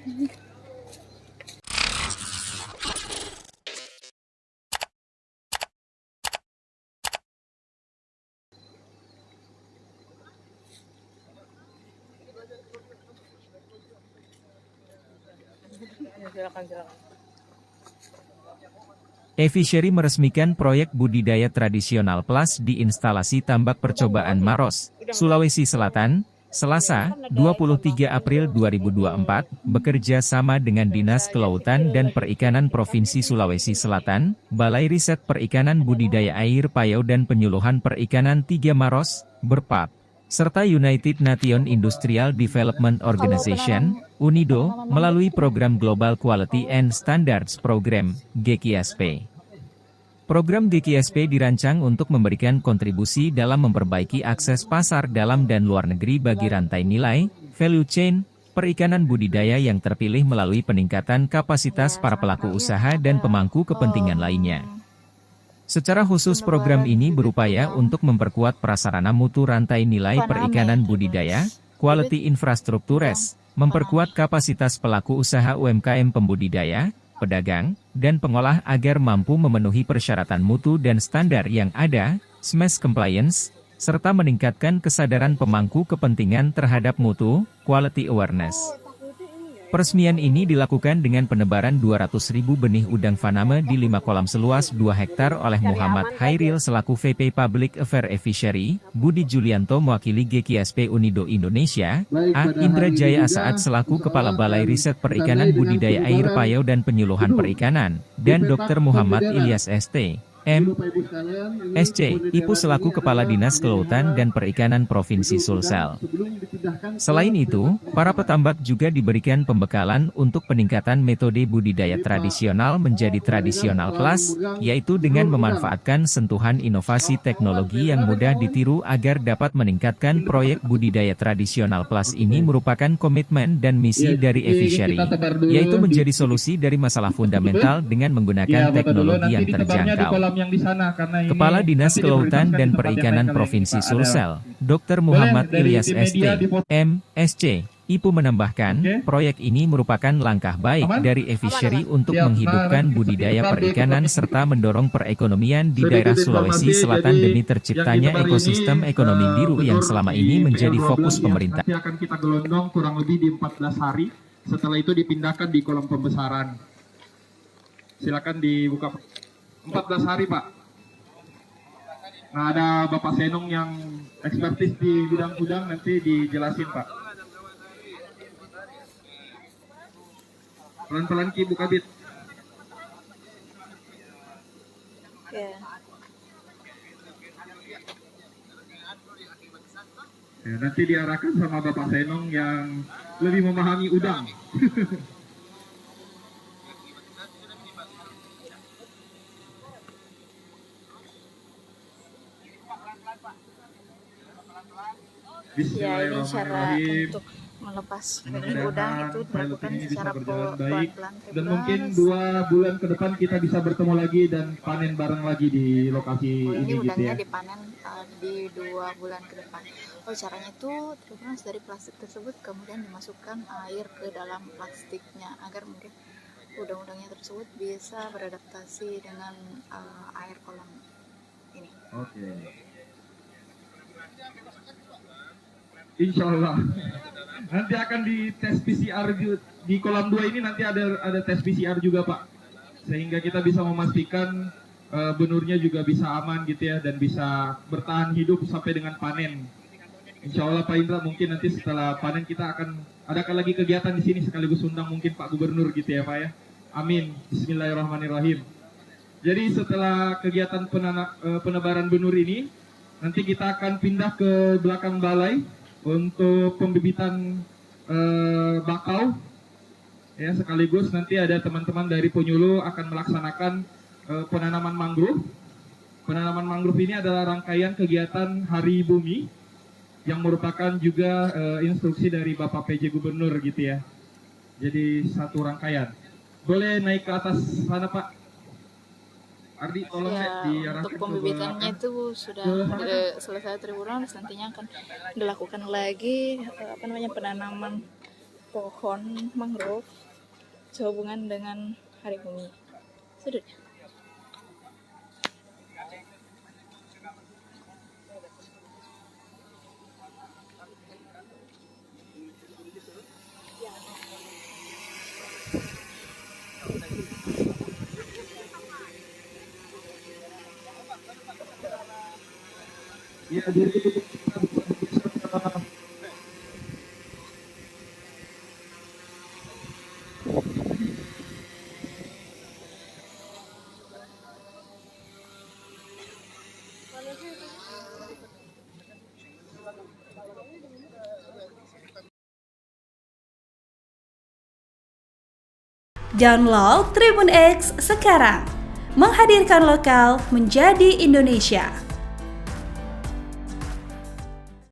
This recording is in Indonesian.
Silakan. Efishery meresmikan proyek budidaya tradisional plus di instalasi tambak percobaan Maros, Sulawesi Selatan, Selasa, 23 April 2024, bekerja sama dengan Dinas Kelautan dan Perikanan Provinsi Sulawesi Selatan, Balai Riset Perikanan Budidaya Air Payau dan Penyuluhan Perikanan 3 Maros, BERPAP, serta United Nations Industrial Development Organization, UNIDO, melalui program Global Quality and Standards Program, GQSP. Program GQSP dirancang untuk memberikan kontribusi dalam memperbaiki akses pasar dalam dan luar negeri bagi rantai nilai, value chain, perikanan budidaya yang terpilih melalui peningkatan kapasitas para pelaku usaha dan pemangku kepentingan lainnya. Secara khusus program ini berupaya untuk memperkuat prasarana mutu rantai nilai perikanan budidaya, quality infrastructures, memperkuat kapasitas pelaku usaha UMKM pembudidaya, pedagang, dan pengolah agar mampu memenuhi persyaratan mutu dan standar yang ada, SMES compliance, serta meningkatkan kesadaran pemangku kepentingan terhadap mutu, quality awareness. Peresmian ini dilakukan dengan penebaran 200.000 benih udang faname di 5 kolam seluas 2 hektar oleh Muhammad Hairil selaku VP Public Affairs Efishery, Budi Julianto mewakili GQSP Unido Indonesia, A. Indra Jaya Asaat selaku Kepala Balai Riset Perikanan Budidaya Air Payau dan Penyuluhan Perikanan, dan Dr. Muhammad Ilyas ST. SC, Ipu selaku Kepala Dinas Kelautan dan Perikanan Provinsi Sulsel. Selain itu, para petambak juga diberikan pembekalan untuk peningkatan metode budidaya tradisional menjadi tradisional plus, yaitu dengan memanfaatkan sentuhan inovasi teknologi yang mudah ditiru agar dapat meningkatkan proyek budidaya tradisional plus ini merupakan komitmen dan misi dari Efishery, yaitu menjadi solusi dari masalah fundamental dengan menggunakan teknologi yang terjangkau. Kepala Dinas Kelautan dan Perikanan Provinsi Sulsel, Dr. Muhammad Ilyas ST. MSC. Ipu menambahkan, proyek ini merupakan langkah baik dari Efishery untuk menghidupkan budidaya perikanan serta mendorong perekonomian di daerah Sulawesi Selatan demi terciptanya ekosistem ekonomi biru yang selama ini menjadi fokus pemerintah. Nanti akan kita gelondong kurang lebih di 14 hari, setelah itu dipindahkan di kolom pembesaran. Silakan dibuka. 14 hari, Pak. Nah, ada Bapak Senong yang ekspertis di bidang udang, nanti dijelasin, Pak. Pelan-pelan Ki, buka bit. Ya, nanti diarahkan sama Bapak Senong yang lebih memahami udang. Ya, ini cara untuk melepas benih udang itu dilakukan secara pelan-pelan. Dan mungkin 2 bulan ke depan kita bisa bertemu lagi dan panen bareng lagi di lokasi ini gitu ya. Udangnya dipanen di 2 bulan ke depan. Caranya itu terlepas dari plastik tersebut kemudian dimasukkan air ke dalam plastiknya agar mungkin udang-udangnya tersebut bisa beradaptasi dengan air kolam ini. Oke. Insya Allah nanti akan di tes PCR di kolam 2 ini, nanti ada tes PCR juga, Pak, sehingga kita bisa memastikan benurnya juga bisa aman gitu ya, dan bisa bertahan hidup sampai dengan panen. Insya Allah Pak Indra, mungkin nanti setelah panen kita akan adakan lagi kegiatan di sini sekaligus undang mungkin Pak Gubernur gitu ya, Pak ya. Amin. Bismillahirrahmanirrahim. Jadi setelah kegiatan penebaran benur ini, nanti kita akan pindah ke belakang balai untuk pembibitan bakau ya, sekaligus nanti ada teman-teman dari penyuluh akan melaksanakan penanaman mangrove. Penanaman mangrove ini adalah rangkaian kegiatan Hari Bumi yang merupakan juga instruksi dari Bapak PJ Gubernur gitu ya. Jadi satu rangkaian. Boleh naik ke atas sana, Pak Ardi, tolong ya, diarahkan untuk pembibitannya itu sudah selesai 3 bulan, nantinya akan dilakukan lagi penanaman pohon mangrove sehubungan dengan Hari Bumi sedunia. Ya, jadi Download Tribun X sekarang, menghadirkan lokal menjadi Indonesia.